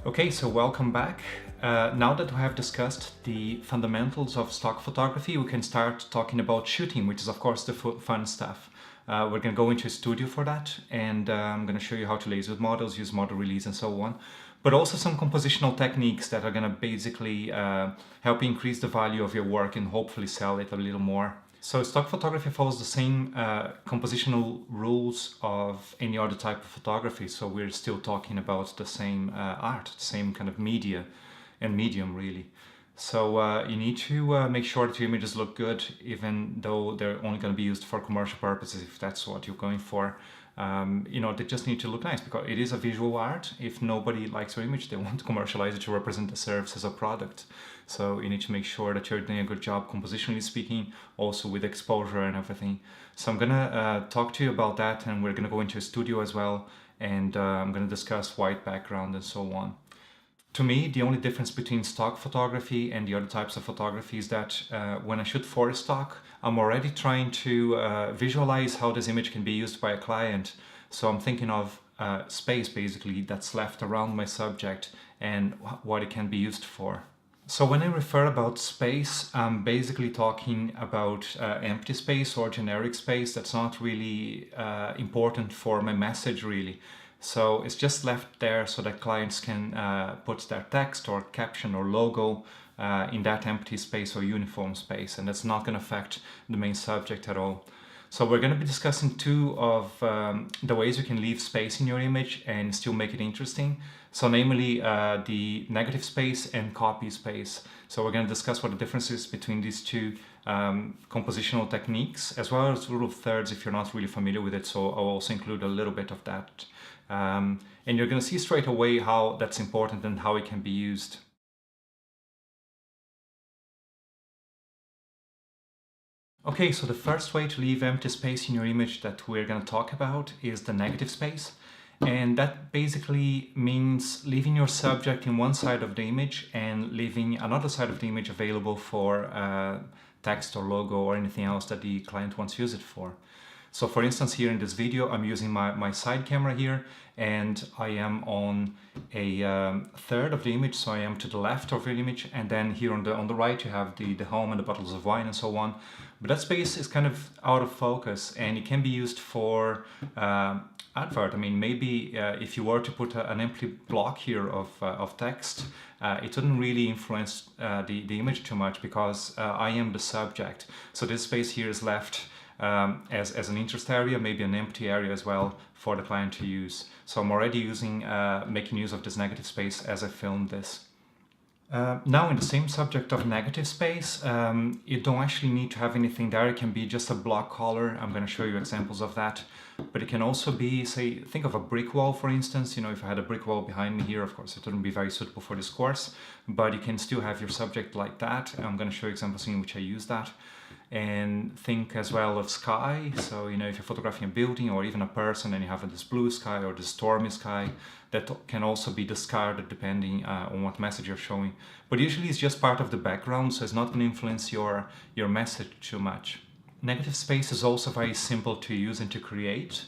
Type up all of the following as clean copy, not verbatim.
Okay, so welcome back. Now that we have discussed the fundamentals of stock photography, we can start talking about shooting, which is of course the fun stuff. We're going to go into a studio for that, and I'm going to show you how to liaise with models, use model release and so on. But also some compositional techniques that are going to basically help increase the value of your work and hopefully sell it a little more. So stock photography follows the same compositional rules of any other type of photography. So we're still talking about the same art, the same kind of media and medium really. So you need to make sure that your images look good, even though they're only going to be used for commercial purposes, if that's what you're going for. They just need to look nice because it is a visual art. If nobody likes your image, they won't commercialize it to represent the service as a product. So you need to make sure that you're doing a good job compositionally speaking, also with exposure and everything. So I'm gonna talk to you about that, and we're gonna go into a studio as well, and I'm gonna discuss white background and so on. To me, the only difference between stock photography and the other types of photography is that when I shoot for stock, I'm already trying to visualize how this image can be used by a client. So I'm thinking of space basically that's left around my subject and what it can be used for. So when I refer about space, I'm basically talking about empty space or generic space that's not really important for my message really. So it's just left there so that clients can put their text or caption or logo in that empty space or uniform space, and that's not going to affect the main subject at all. So we're going to be discussing two of the ways you can leave space in your image and still make it interesting. So namely the negative space and copy space. So we're going to discuss what the difference is between these two compositional techniques, as well as rule of thirds if you're not really familiar with it. So I'll also include a little bit of that. And you're going to see straight away how that's important and how it can be used. Okay, so the first way to leave empty space in your image that we're going to talk about is the negative space. And that basically means leaving your subject in one side of the image and leaving another side of the image available for text or logo or anything else that the client wants to use it for. So for instance, here in this video, I'm using my side camera here, and I am on a third of the image, so I am to the left of the image, and then here on the right you have the home and the bottles of wine and so on. But that space is kind of out of focus, and it can be used for advert. I mean, maybe if you were to put an empty block here of text, it wouldn't really influence the image too much because I am the subject. So this space here is left as an interest area, maybe an empty area as well for the client to use. So I'm already making use of this negative space as I filmed this. Now in the same subject of negative space, you don't actually need to have anything there. It can be just a block color. I'm going to show you examples of that. But it can also be, say, think of a brick wall, for instance. You know, if I had a brick wall behind me here, of course, it wouldn't be very suitable for this course. But you can still have your subject like that. I'm going to show you examples in which I use that. And think as well of sky. So, you know, if you're photographing a building or even a person and you have this blue sky or this stormy sky, that can also be discarded depending on what message you're showing. But usually it's just part of the background, so it's not going to influence your message too much. Negative space is also very simple to use and to create.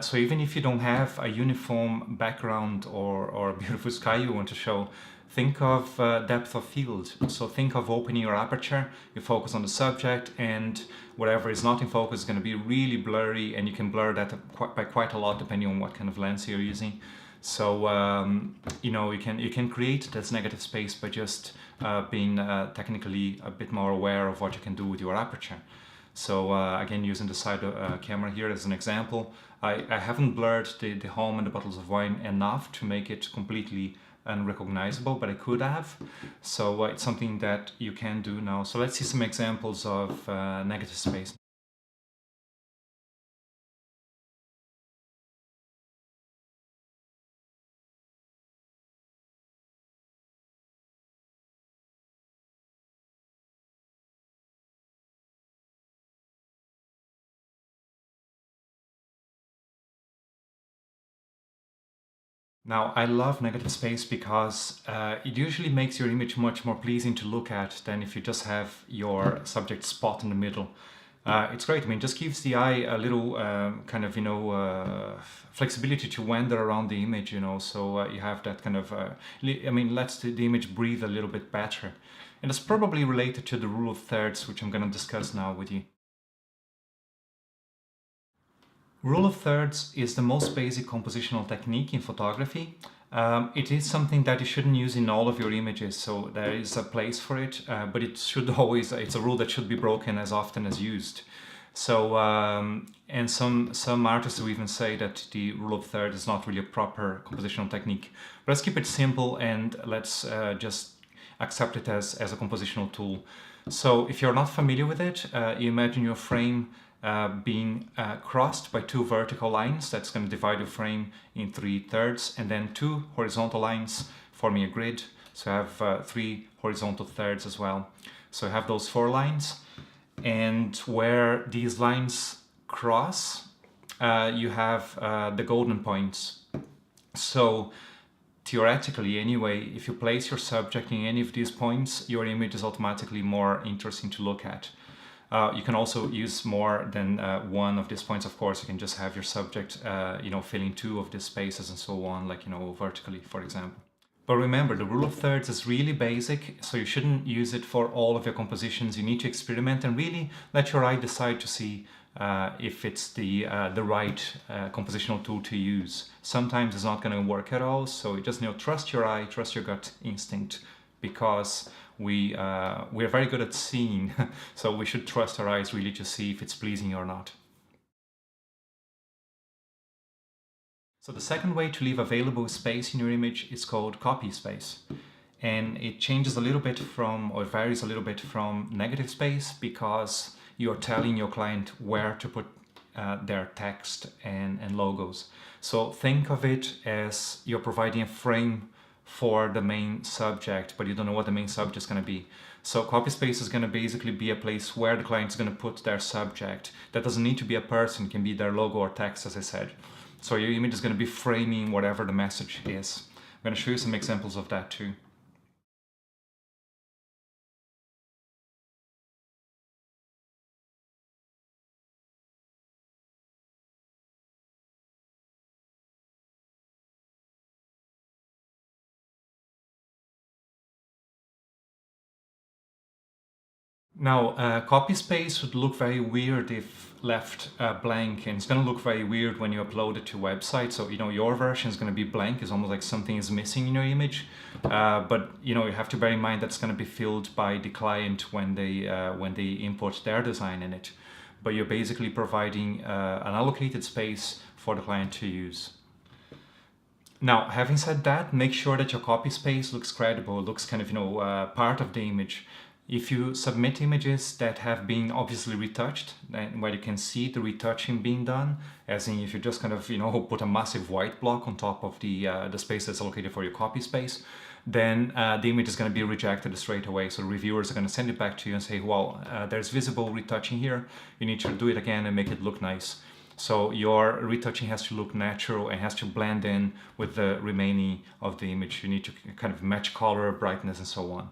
So even if you don't have a uniform background or a beautiful sky you want to show, think of depth of field. So think of opening your aperture, you focus on the subject, and whatever is not in focus is going to be really blurry, and you can blur that by quite a lot depending on what kind of lens you're using. So you can create this negative space by just being technically a bit more aware of what you can do with your aperture. So again, using the side camera here as an example, I haven't blurred the home and the bottles of wine enough to make it completely unrecognizable, but I could have. So it's something that you can do now. So let's see some examples of negative space. Now, I love negative space because it usually makes your image much more pleasing to look at than if you just have your subject spot in the middle. It's great. I mean, just gives the eye a little kind of, flexibility to wander around the image, so you have that kind of, lets the image breathe a little bit better. And it's probably related to the rule of thirds, which I'm going to discuss now with you. Rule of thirds is the most basic compositional technique in photography. It is something that you shouldn't use in all of your images, so there is a place for it, but it's a rule that should be broken as often as used. So, and some artists will even say that the rule of thirds is not really a proper compositional technique. But let's keep it simple and let's just accept it as a compositional tool. So if you're not familiar with it, you imagine your frame being crossed by two vertical lines. That's going to divide your frame in 3/3, and then two horizontal lines forming a grid. So I have 3 horizontal thirds as well. So I have those 4 lines, and where these lines cross, you have the golden points. So theoretically anyway, if you place your subject in any of these points, your image is automatically more interesting to look at. You can also use more than one of these points, of course. You can just have your subject, filling 2 of these spaces and so on, like, vertically, for example. But remember, the rule of thirds is really basic, so you shouldn't use it for all of your compositions. You need to experiment and really let your eye decide to see if it's the right compositional tool to use. Sometimes it's not going to work at all, so you just trust your eye, trust your gut instinct, because we're very good at seeing, so we should trust our eyes really to see if it's pleasing or not. So the second way to leave available space in your image is called copy space. And it changes a little bit or varies a little bit from negative space, because you're telling your client where to put their text and logos. So think of it as you're providing a frame for the main subject, but you don't know what the main subject is going to be. So copy space is going to basically be a place where the client is going to put their subject. That doesn't need to be a person, it can be their logo or text, as I said. So your image is going to be framing whatever the message is. I'm going to show you some examples of that too. Now, copy space would look very weird if left blank, and it's going to look very weird when you upload it to a website. So, your version is going to be blank. It's almost like something is missing in your image. But, you have to bear in mind that's going to be filled by the client when they import their design in it. But you're basically providing an allocated space for the client to use. Now, having said that, make sure that your copy space looks credible, looks kind of, part of the image. If you submit images that have been obviously retouched, and where you can see the retouching being done, as in if you just kind of, put a massive white block on top of the space that's allocated for your copy space, then the image is going to be rejected straight away. So reviewers are going to send it back to you and say, well, there's visible retouching here. You need to do it again and make it look nice. So your retouching has to look natural and has to blend in with the remaining of the image. You need to kind of match color, brightness, and so on.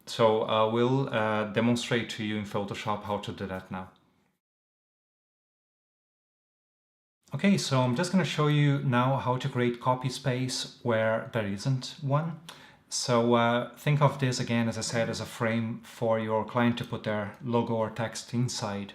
So we'll demonstrate to you in Photoshop how to do that now. Okay, so I'm just going to show you now how to create copy space where there isn't one. So think of this again, as I said, as a frame for your client to put their logo or text inside.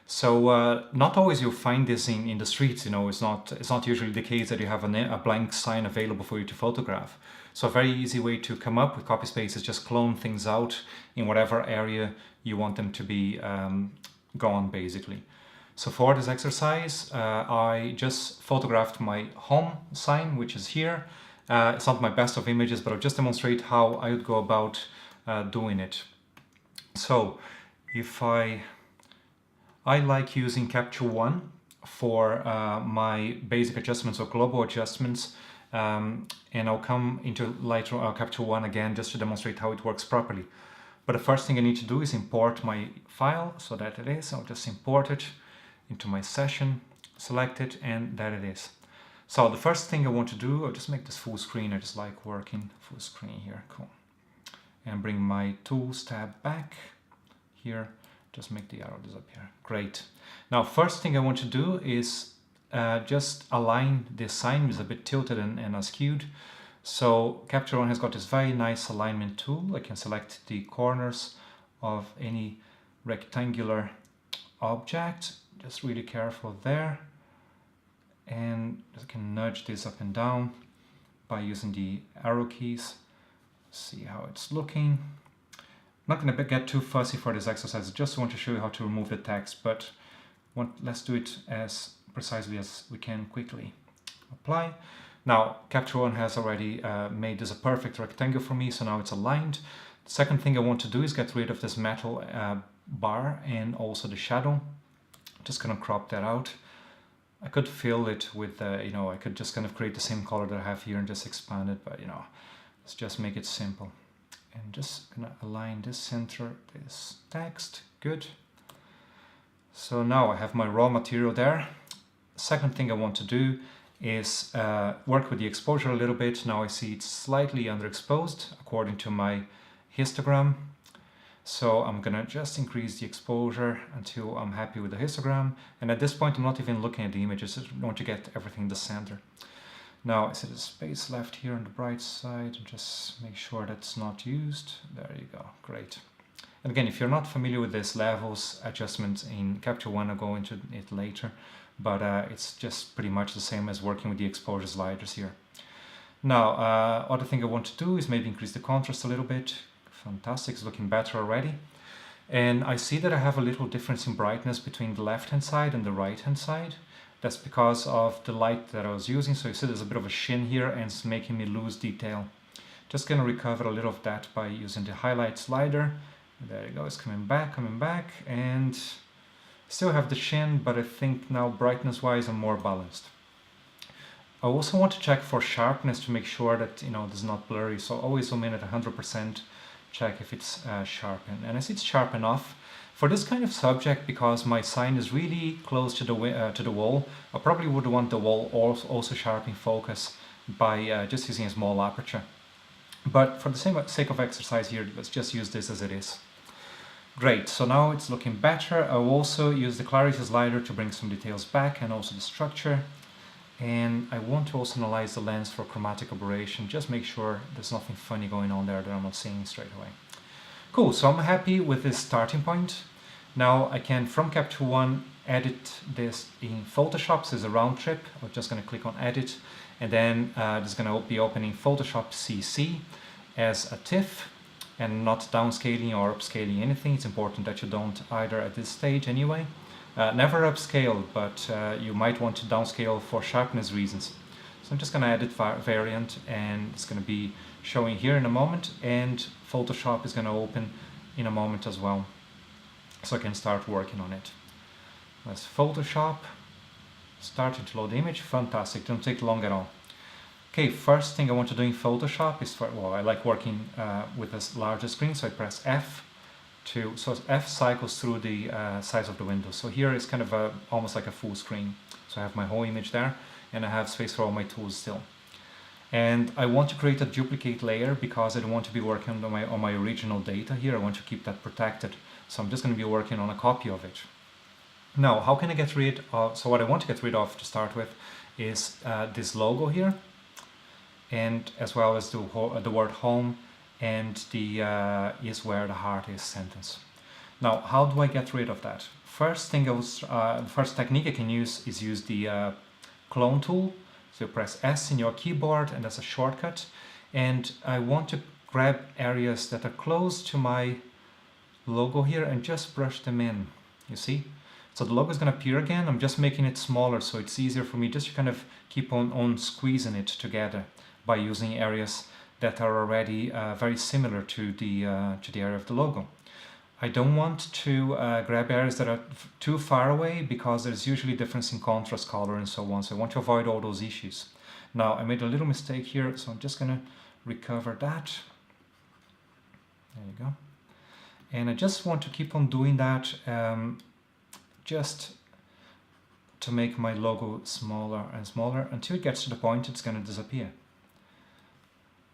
So not always you'll find this in the streets. It's not usually the case that you have a blank sign available for you to photograph. So a very easy way to come up with copy space is just clone things out in whatever area you want them to be gone, basically. So for this exercise, I just photographed my home sign, which is here. It's not my best of images, but I'll just demonstrate how I would go about doing it. So if I like using Capture One for my basic adjustments or global adjustments, and I'll come into Lightroom Capture One again just to demonstrate how it works properly. But the first thing I need to do is import my file, so that it is. I'll just import it into my session, select it, and there it is. So the first thing I want to do, I'll just make this full screen. I just like working full screen here. Cool. And bring my Tools tab back here. Just make the arrow disappear. Great. Now, first thing I want to do is just align this sign. It's a bit tilted and askewed. So Capture One has got this very nice alignment tool. I can select the corners of any rectangular object. Just really careful there. And I can nudge this up and down by using the arrow keys. See how it's looking. I'm not going to get too fussy for this exercise. I just want to show you how to remove the text, but let's do it as precisely as we can quickly. Apply. Now, Capture One has already made this a perfect rectangle for me, so now it's aligned. The second thing I want to do is get rid of this metal bar and also the shadow. Just going to crop that out. I could fill it with, I could just kind of create the same color that I have here and just expand it, but let's just make it simple. And just gonna align this center, this text, good. So now I have my raw material there. Second thing I want to do is work with the exposure a little bit. Now I see it's slightly underexposed according to my histogram. So I'm gonna just increase the exposure until I'm happy with the histogram. And at this point, I'm not even looking at the images. I want to get everything in the center. Now I see the space left here on the bright side, and just make sure that's not used. There you go, great. And again, if you're not familiar with this levels adjustment in Capture One, I'll go into it later, but it's just pretty much the same as working with the exposure sliders here. Now, other thing I want to do is maybe increase the contrast a little bit. Fantastic, it's looking better already. And I see that I have a little difference in brightness between the left-hand side and the right-hand side. That's because of the light that I was using. So you see there's a bit of a sheen here and it's making me lose detail. Just gonna recover a little of that by using the highlight slider. There you go, it's coming back, and still have the sheen, but I think now brightness wise I'm more balanced. I also want to check for sharpness to make sure that this is not blurry. So always zoom in at 100%, check if it's sharpened. And I see it's sharp enough. For this kind of subject, because my sign is really close to the wall, I probably would want the wall also sharp in focus by just using a small aperture. But for the sake of exercise here, let's just use this as it is. Great, so now it's looking better. I'll also use the clarity slider to bring some details back and also the structure. And I want to also analyze the lens for chromatic aberration, just make sure there's nothing funny going on there that I'm not seeing straight away. Cool, so I'm happy with this starting point. Now I can, from Capture One, edit this in Photoshop. So it's a round trip. I'm just going to click on Edit, and then this is going to be opening Photoshop CC as a TIFF, and not downscaling or upscaling anything. It's important that you don't either at this stage anyway. Never upscale, but you might want to downscale for sharpness reasons. So I'm just going to edit variant, and it's going to be showing here in a moment, and Photoshop is going to open in a moment as well. So I can start working on it. Let's Photoshop, starting to load the image. Fantastic, don't take long at all. Okay, first thing I want to do in Photoshop is, I like working with a larger screen, so I press F. So F cycles through the size of the window. So here is kind of almost like a full screen. So I have my whole image there, and I have space for all my tools still. And I want to create a duplicate layer because I don't want to be working on my original data here. I want to keep that protected. So I'm just going to be working on a copy of it. Now, how can I get rid of, so what I want to get rid of to start with is this logo here, and as well as the word home and the is where the heart is sentence. Now, how do I get rid of that? First technique I can use is use the clone tool. So you press S in your keyboard, and that's a shortcut. And I want to grab areas that are close to my logo here and just brush them in, you see? So the logo is going to appear again. I'm just making it smaller so it's easier for me just to kind of keep on squeezing it together by using areas that are already very similar to the area of the logo. I don't want to grab areas that are too far away because there's usually difference in contrast color and so on. So I want to avoid all those issues. Now I made a little mistake here, so I'm just going to recover that. There you go. And I just want to keep on doing that just to make my logo smaller and smaller until it gets to the point it's going to disappear.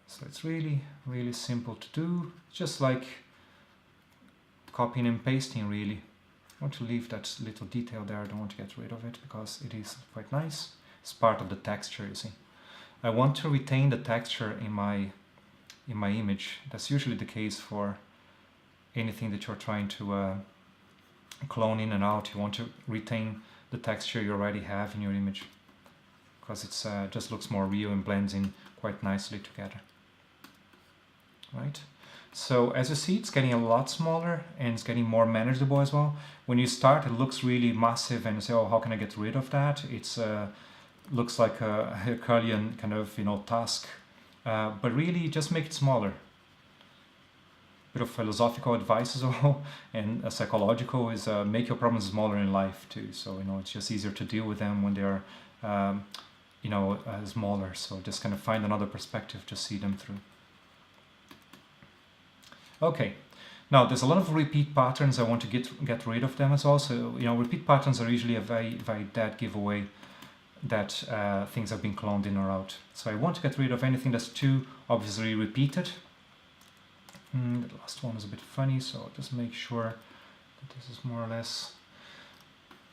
So it's really, really simple to do. It's just like copying and pasting, really. want to leave that little detail there. I don't want to get rid of it because it is quite nice. It's part of the texture, you see. I want to retain the texture in my image. That's usually the case for anything that you're trying to clone in and out. You want to retain the texture you already have in your image because it's just looks more real and blends in quite nicely together. Right? So as you see, it's getting a lot smaller and it's getting more manageable as well. When you start, it looks really massive and you say, oh, how can I get rid of that? It's looks like a Herculean kind of, you know, task, but really just make it smaller. Bit of philosophical advice as well, and psychological is make your problems smaller in life too. So, you know, it's just easier to deal with them when they're, you know, smaller. So just kind of find another perspective to see them through. Okay, now there's a lot of repeat patterns. I want to get rid of them as well. So, you know, repeat patterns are usually a very dead giveaway that things have been cloned in or out. So I want to get rid of anything that's too obviously repeated. The last one is a bit funny, so I'll just make sure that this is more or less.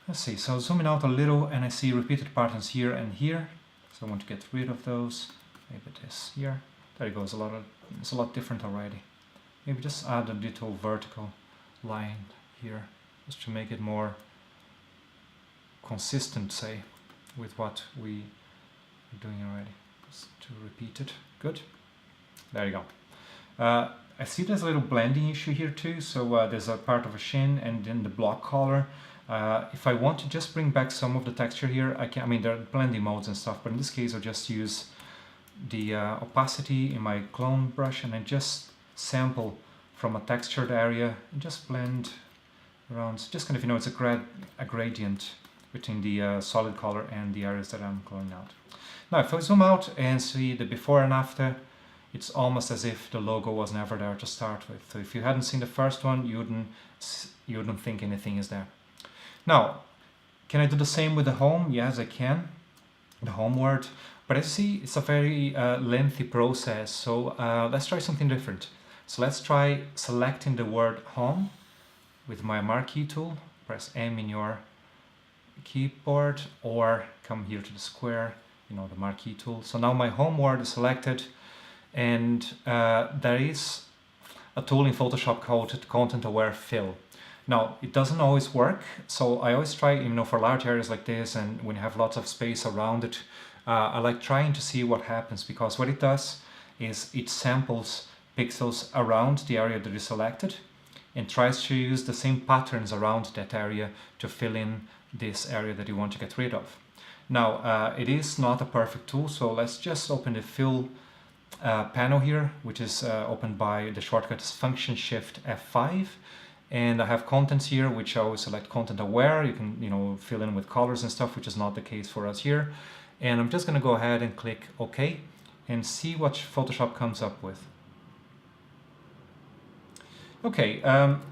Let's see, so zooming out a little and I see repeated patterns here and here. So I want to get rid of those. Maybe this here. There you go, it's a lot different already. Maybe just add a little vertical line here, just to make it more consistent, say, with what we are doing already. Just to repeat it. Good. There you go. I see there's a little blending issue here too. So there's a part of a shin and then the block color. If I want to just bring back some of the texture here, I can. I mean, there are blending modes and stuff, but in this case, I'll just use the opacity in my clone brush and then just sample from a textured area and just blend around. So just kind of, you know, it's a gradient between the solid color and the areas that I'm cloning out. Now, if I zoom out and see the before and after, it's almost as if the logo was never there to start with. So if you hadn't seen the first one, you wouldn't think anything is there. Now, can I do the same with the home? Yes, I can. The home word. But as you see, it's a very lengthy process. So let's try something different. So let's try selecting the word home with my marquee tool. Press M in your keyboard or come here to the square, you know, the marquee tool. So now my home word is selected. And there is a tool in Photoshop called Content Aware Fill. Now, it doesn't always work, so I always try, you know, for large areas like this and when you have lots of space around it, I like trying to see what happens, because what it does is it samples pixels around the area that is selected and tries to use the same patterns around that area to fill in this area that you want to get rid of. Now, it is not a perfect tool, so let's just open the Fill panel here, which is opened by the shortcut is Function Shift F5, and I have contents here, which I always select Content Aware. You can, you know, fill in with colors and stuff, which is not the case for us here. And I'm just going to go ahead and click OK and see what Photoshop comes up with. Okay,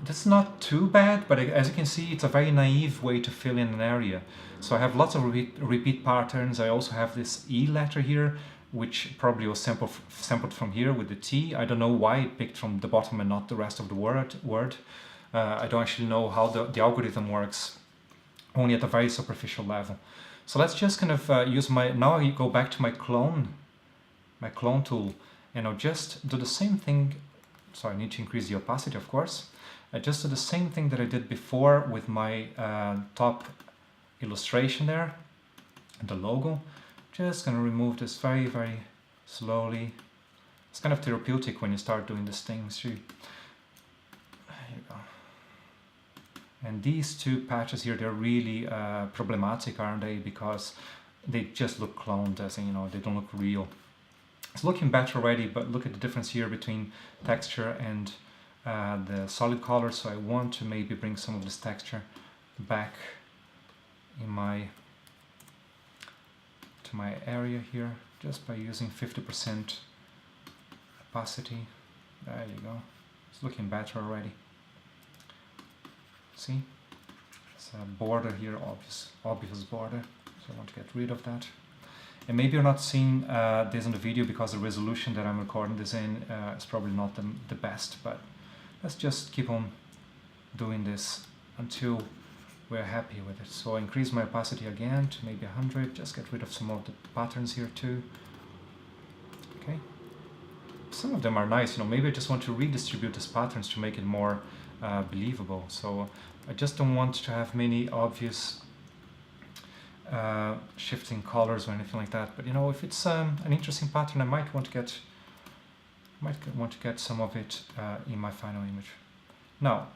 that's not too bad, but as you can see, it's a very naive way to fill in an area. So I have lots of repeat patterns. I also have this E letter here, which probably was sampled from here with the T. I don't know why it picked from the bottom and not the rest of the word. I don't actually know how the algorithm works, only at a very superficial level. So let's just kind of use now I go back to my clone tool, and I'll just do the same thing. So I need to increase the opacity, of course. I just do the same thing that I did before with my top illustration there, the logo. Just gonna remove this very, very slowly. It's kind of therapeutic when you start doing these things too. There you go. And these two patches here, they're really problematic, aren't they? Because they just look cloned, as in, you know, they don't look real. It's looking better already, but look at the difference here between texture and the solid color. So I want to maybe bring some of this texture back in to my area here, just by using 50% opacity. There you go. It's looking better already. See? It's a border here, obvious border. So I want to get rid of that. And maybe you're not seeing this in the video because the resolution that I'm recording this in is probably not the best, but let's just keep on doing this until we're happy with it. So I increase my opacity again to maybe 100, just get rid of some of the patterns here too. Okay. Some of them are nice, maybe I just want to redistribute these patterns to make it more believable. So I just don't want to have many obvious shifting colors or anything like that. But if it's an interesting pattern, I might want to get some of it in my final image. Now,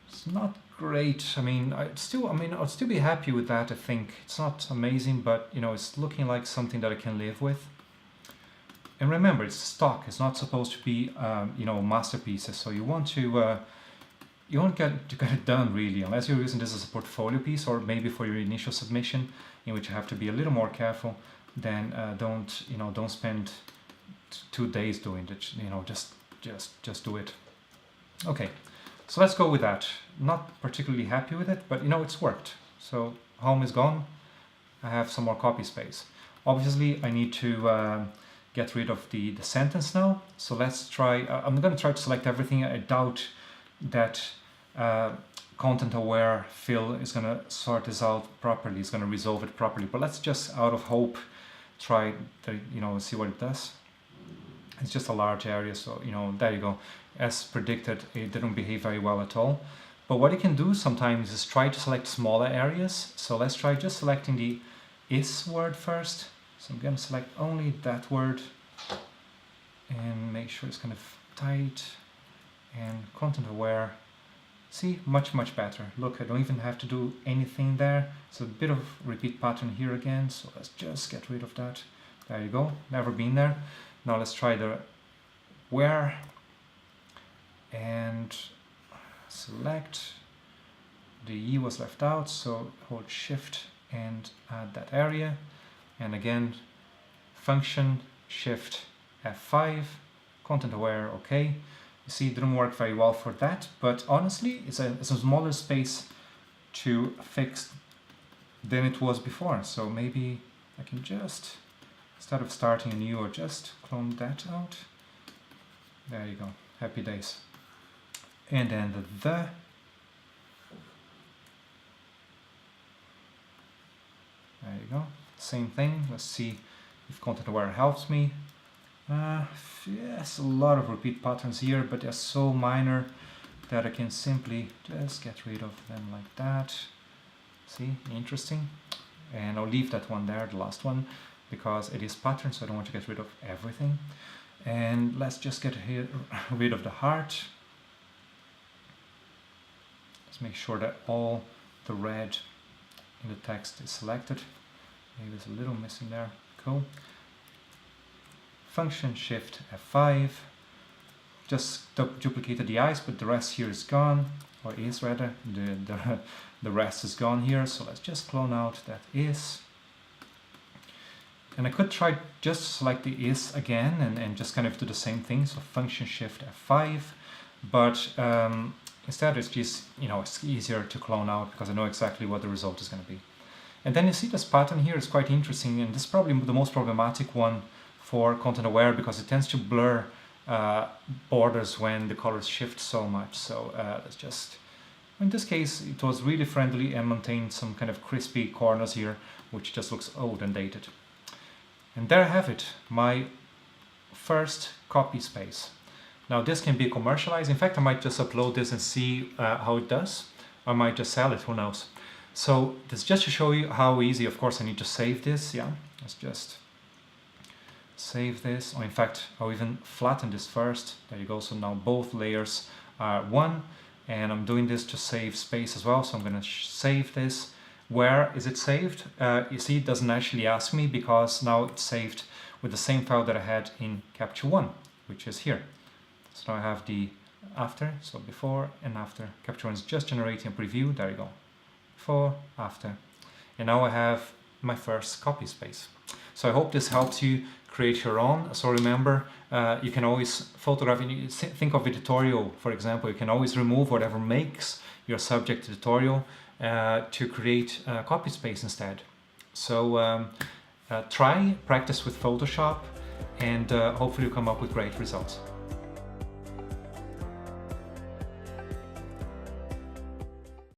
it's not great. I'd still be happy with that. I think it's not amazing, but it's looking like something that I can live with. And remember, it's stock. It's not supposed to be masterpieces. So you want to get it done really, unless you're using this as a portfolio piece or maybe for your initial submission, in which you have to be a little more careful. Then don't spend 2 days doing it. Just do it. Okay. So let's go with that. Not particularly happy with it, but it's worked. So home is gone. I have some more copy space. Obviously, I need to get rid of the sentence now. So let's try. I'm going to try to select everything. I doubt that content-aware fill is going to sort this out properly. It's going to resolve it properly. But let's just, out of hope, try to see what it does. It's just a large area, so there you go. As predicted, it didn't behave very well at all. But what you can do sometimes is try to select smaller areas. So let's try just selecting the is word first. So I'm going to select only that word and make sure it's kind of tight and content aware. See, much better. Look, I don't even have to do anything there. It's a bit of repeat pattern here again, so let's just get rid of that. There you go, never been there. Now let's try the where and select. The E was left out, so hold shift and add that area. And again, function, shift, F5, content aware, okay. You see, it didn't work very well for that, but honestly, it's a smaller space to fix than it was before. So maybe I can just, instead of starting anew, or just clone that out. There you go, happy days. And then the there you go, same thing. Let's see if content aware helps me. Yes, a lot of repeat patterns here, but they're so minor that I can simply just get rid of them like that. See, interesting. And I'll leave that one there, the last one, because it is pattern, so I don't want to get rid of everything. And let's just get rid of the heart. Let's make sure that all the red in the text is selected. Maybe there's a little missing there. Cool. Function shift F5. Just duplicated the eyes, but the rest here is gone, or is rather. The rest is gone here. So let's just clone out that is. And I could try just select the is again and just kind of do the same thing. So function shift F5, but instead it's just, it's easier to clone out because I know exactly what the result is going to be. And then you see this pattern here is quite interesting, and this is probably the most problematic one for content aware because it tends to blur borders when the colors shift so much. So let's just, in this case, it was really friendly and maintained some kind of crispy corners here, which just looks old and dated. And there I have it, my first copy space. Now this can be commercialized. In fact, I might just upload this and see how it does. I might just sell it, who knows. So this just to show you how easy. Of course I need to save this, yeah. Let's just save this, or in fact I'll even flatten this first. There you go. So now both layers are one, and I'm doing this to save space as well. So I'm going to save this. Where is it saved? You see, it doesn't actually ask me because now it's saved with the same file that I had in Capture One, which is here. So now I have the after, so before and after. Capture One is just generating a preview. There you go. Before, after. And now I have my first copy space. So I hope this helps you create your own. So remember, you can always photograph, think of a tutorial, for example, you can always remove whatever makes your subject tutorial to create copy space instead. So practice with Photoshop, and hopefully you come up with great results.